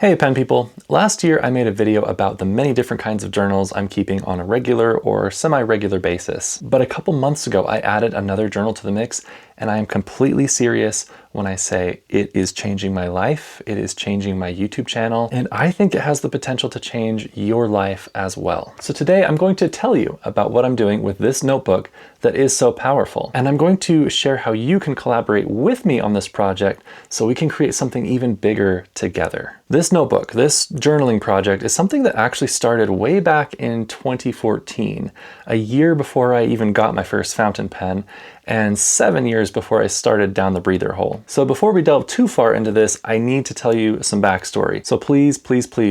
Hey pen people! Last year I made a video about the many different kinds of journals I'm keeping on a regular or semi-regular basis. But a couple months ago I added another journal to the mix, and I am completely serious when I say it is changing my life, it is changing my YouTube channel, and I think it has the potential to change your life as well. So today I'm going to tell you about what I'm doing with this notebook that is so powerful. And I'm going to share how you can collaborate with me on this project so we can create something even bigger together. This notebook, this journaling project, is something that actually started way back in 2014, a year before I even got my first fountain pen, and 7 years before I started down the breather hole. So before we delve too far into this, I need to tell you some backstory. So please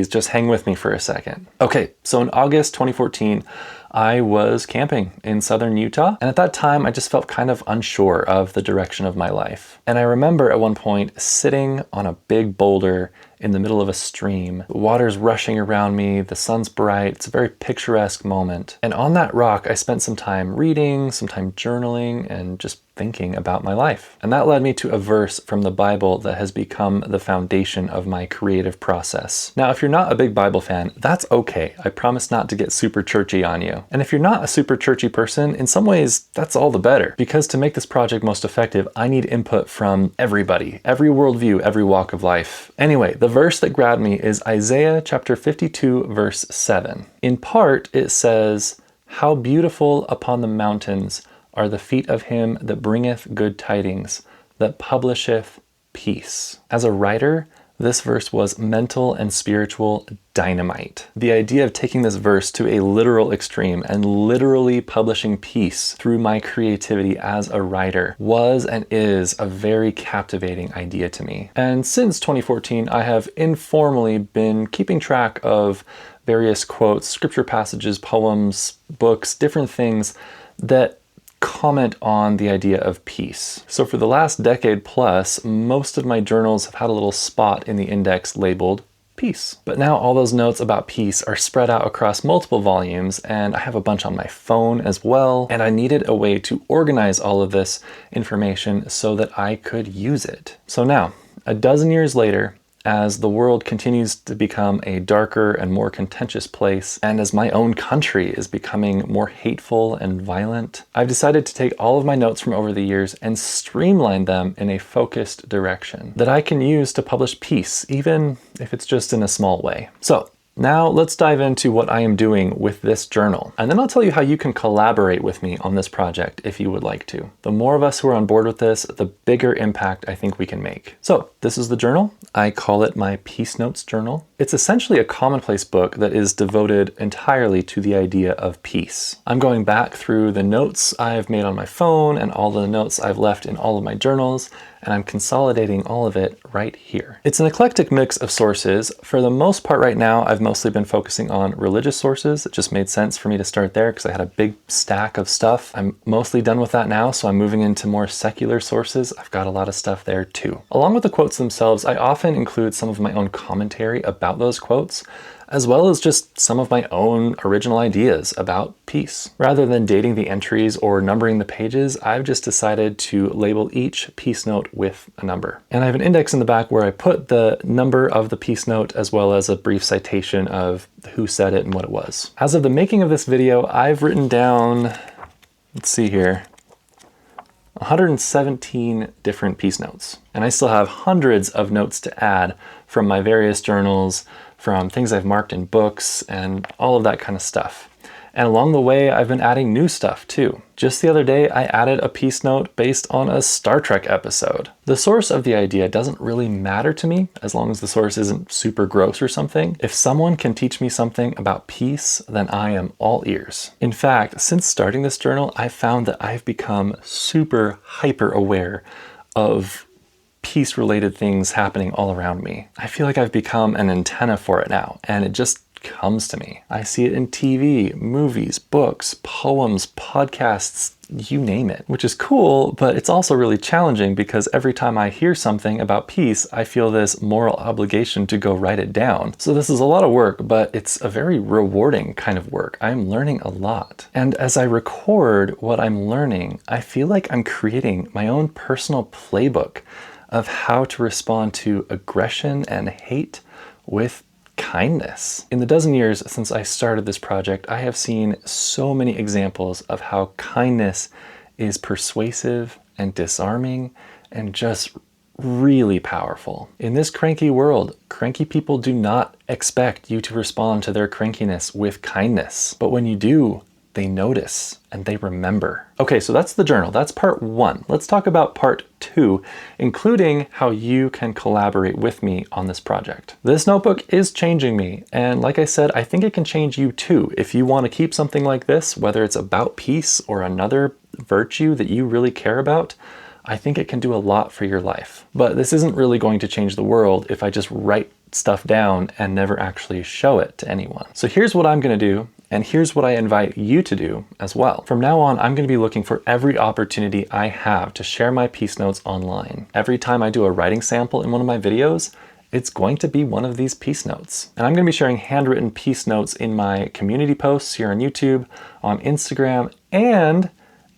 just hang with me for a second. Okay, so in August 2014, I was camping in southern Utah, and at that time I just felt kind of unsure of the direction of my life. And I remember at one point sitting on a big boulder in the middle of a stream. The water's rushing around me, the sun's bright, it's a very picturesque moment. And on that rock I spent some time reading, some time journaling, and just thinking about my life. And that led me to a verse from the Bible that has become the foundation of my creative process. Now, if you're not a big Bible fan, that's okay. I promise not to get super churchy on you. And if you're not a super churchy person, in some ways, that's all the better. Because to make this project most effective, I need input from everybody, every worldview, every walk of life. Anyway, the verse that grabbed me is Isaiah chapter 52, verse 7. In part, it says, "How beautiful upon the mountains are the feet of him that bringeth good tidings, that publisheth peace." As a writer, this verse was mental and spiritual dynamite. The idea of taking this verse to a literal extreme and literally publishing peace through my creativity as a writer was and is a very captivating idea to me. And since 2014, I have informally been keeping track of various quotes, scripture passages, poems, books, different things that comment on the idea of peace. So for the last decade plus, most of my journals have had a little spot in the index labeled peace. But now all those notes about peace are spread out across multiple volumes, and I have a bunch on my phone as well, and I needed a way to organize all of this information so that I could use it. So now, a dozen years later, as the world continues to become a darker and more contentious place, and as my own country is becoming more hateful and violent, I've decided to take all of my notes from over the years and streamline them in a focused direction that I can use to publish peace, even if it's just in a small way. So now let's dive into what I am doing with this journal, and then I'll tell you how you can collaborate with me on this project if you would like to. The more of us who are on board with this, the bigger impact I think we can make. So this is the journal. I call it my Peace Notes journal. It's essentially a commonplace book that is devoted entirely to the idea of peace. I'm going back through the notes I've made on my phone and all the notes I've left in all of my journals, and I'm consolidating all of it right here. It's an eclectic mix of sources. For the most part right now, I've mostly been focusing on religious sources. It just made sense for me to start there because I had a big stack of stuff. I'm mostly done with that now, so I'm moving into more secular sources. I've got a lot of stuff there too. Along with the quotes themselves, I often include some of my own commentary about those quotes, as well as just some of my own original ideas about peace. Rather than dating the entries or numbering the pages, I've just decided to label each peace note with a number. And I have an index in the back where I put the number of the peace note as well as a brief citation of who said it and what it was. As of the making of this video, I've written down, let's see here, 117 different peace notes. And I still have hundreds of notes to add from my various journals, from things I've marked in books, and all of that kind of stuff. And along the way, I've been adding new stuff too. Just the other day, I added a peace note based on a Star Trek episode. The source of the idea doesn't really matter to me, as long as the source isn't super gross or something. If someone can teach me something about peace, then I am all ears. In fact, since starting this journal, I've found that I've become super hyper aware of peace-related things happening all around me. I feel like I've become an antenna for it now, and it just comes to me. I see it in TV, movies, books, poems, podcasts, you name it, which is cool, but it's also really challenging because every time I hear something about peace, I feel this moral obligation to go write it down. So this is a lot of work, but it's a very rewarding kind of work. I'm learning a lot. And as I record what I'm learning, I feel like I'm creating my own personal playbook of how to respond to aggression and hate with kindness. In the dozen years since I started this project, I have seen so many examples of how kindness is persuasive and disarming and just really powerful. In this cranky world, cranky people do not expect you to respond to their crankiness with kindness. But when you do, they notice and they remember. Okay, so that's the journal. That's part 1. Let's talk about part 2, including how you can collaborate with me on this project. This notebook is changing me, and like I said, I think it can change you too. If you want to keep something like this, whether it's about peace or another virtue that you really care about, I think it can do a lot for your life. But this isn't really going to change the world if I just write stuff down and never actually show it to anyone. So here's what I'm going to do, and here's what I invite you to do as well. From now on, I'm going to be looking for every opportunity I have to share my peace notes online. Every time I do a writing sample in one of my videos, it's going to be one of these peace notes. And I'm going to be sharing handwritten peace notes in my community posts here on YouTube, on Instagram, and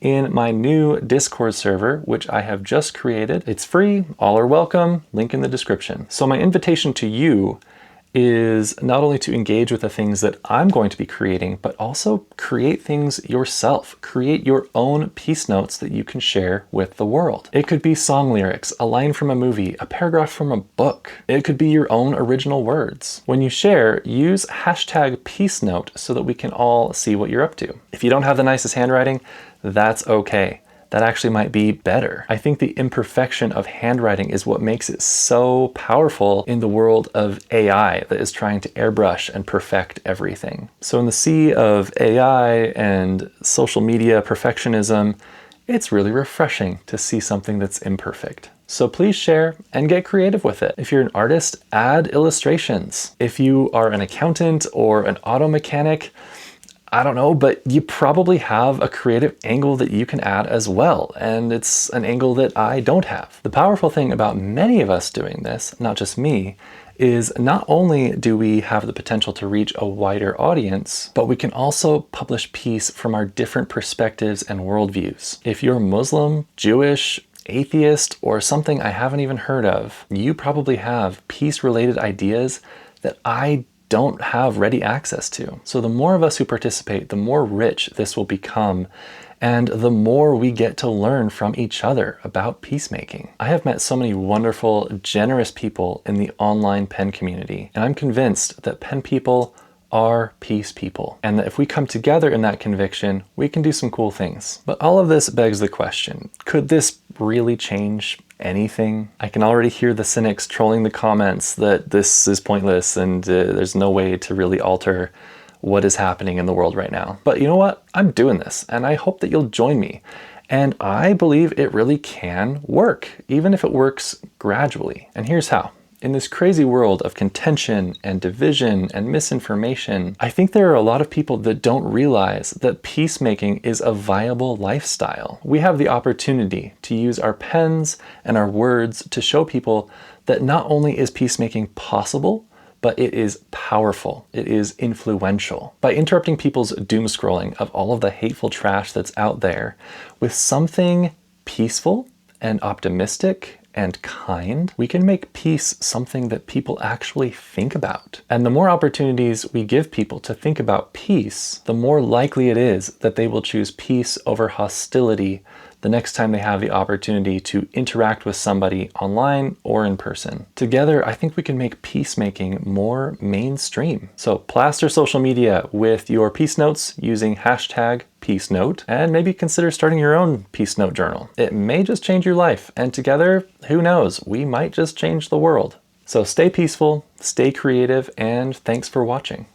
in my new Discord server, which I have just created. It's free, all are welcome, link in the description. So my invitation to you is not only to engage with the things that I'm going to be creating, but also create things yourself. Create your own peace notes that you can share with the world. It could be song lyrics, a line from a movie, a paragraph from a book. It could be your own original words. When you share, use hashtag peacenote so that we can all see what you're up to. If you don't have the nicest handwriting, that's okay. That actually might be better. I think the imperfection of handwriting is what makes it so powerful in the world of AI that is trying to airbrush and perfect everything. So in the sea of AI and social media perfectionism, it's really refreshing to see something that's imperfect. So please share and get creative with it. If you're an artist, add illustrations. If you are an accountant or an auto mechanic, I don't know, but you probably have a creative angle that you can add as well, and it's an angle that I don't have. The powerful thing about many of us doing this, not just me, is not only do we have the potential to reach a wider audience, but we can also publish peace from our different perspectives and worldviews. If you're Muslim, Jewish, atheist, or something I haven't even heard of, you probably have peace-related ideas that I don't have ready access to. So the more of us who participate, the more rich this will become, and the more we get to learn from each other about peacemaking. I have met so many wonderful, generous people in the online pen community, and I'm convinced that pen people are peace people, and that if we come together in that conviction, we can do some cool things. But all of this begs the question, could this really change anything? I can already hear the cynics trolling the comments that this is pointless and there's no way to really alter what is happening in the world right now. But you know what? I'm doing this, and I hope that you'll join me. And I believe it really can work, even if it works gradually. And here's how. In this crazy world of contention and division and misinformation, I think there are a lot of people that don't realize that peacemaking is a viable lifestyle. We have the opportunity to use our pens and our words to show people that not only is peacemaking possible, but it is powerful. It is influential. By interrupting people's doom scrolling of all of the hateful trash that's out there with something peaceful and optimistic and kind, we can make peace something that people actually think about. And the more opportunities we give people to think about peace, the more likely it is that they will choose peace over hostility the next time they have the opportunity to interact with somebody online or in person. Together, I think we can make peacemaking more mainstream. So plaster social media with your peace notes using hashtag peacenote, and maybe consider starting your own peace note journal. It may just change your life, and together, who knows, we might just change the world. So stay peaceful, stay creative, and thanks for watching.